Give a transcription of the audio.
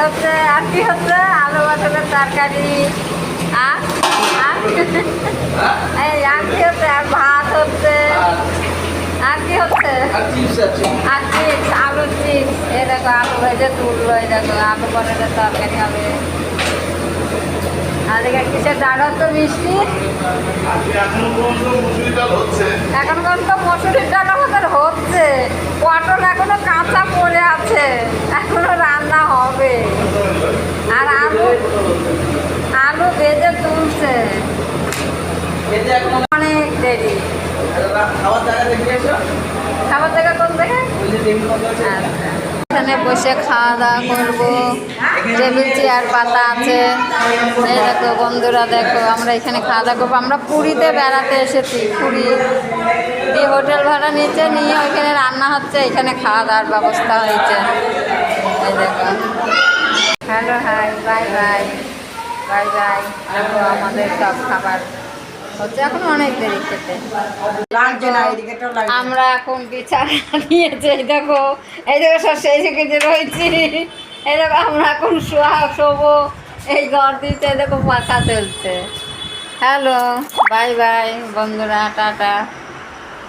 হচ্ছে আর কি হচ্ছে আলু পটলের তরকারি আর এই আর কি হচ্ছে আর ভাত হচ্ছে আর কি হচ্ছে আর চিপস আলু চিপস এই দেখো আলু ভেজে তুললো এই দেখো আলু পটলের তরকারি হবে আর এদিকে কিসের ডাল হচ্ছে মিষ্টি এখন পর্যন্ত মসুরির ডাল আমাদের হচ্ছে পটল এখনো কাঁচা পড়ে আছে এখনো রান্না হবে আর আলু আলু ভেজে তুলছে অনেক দেরি খাবার জায়গা কোন থেকে এখানে বসে খাওয়া দাওয়া করবো টেবিল চেয়ার পাতা আছে এই দেখো বন্ধুরা দেখো আমরা এখানে খাওয়া দাওয়া করবো আমরা পুরীতে বেড়াতে এসেছি পুরী দিয়ে হোটেল ভাড়া নিচে নিয়ে ওইখানে রান্না হচ্ছে এখানে খাওয়া দাওয়ার ব্যবস্থা হয়েছে এই দেখো hello hi bye bye bye bye দেখো আমাদের সব খাবার হচ্ছে এখন অনেক দেরি খেতে আমরা এখন বিছানা নিয়েছি এই দেখো সব সেই যে রয়েছি এই দেখো আমরা এখন শোবো এই ঘর দিতে দেখো পাখা চলছে হ্যালো বাই বাই বন্ধুরা টাটা।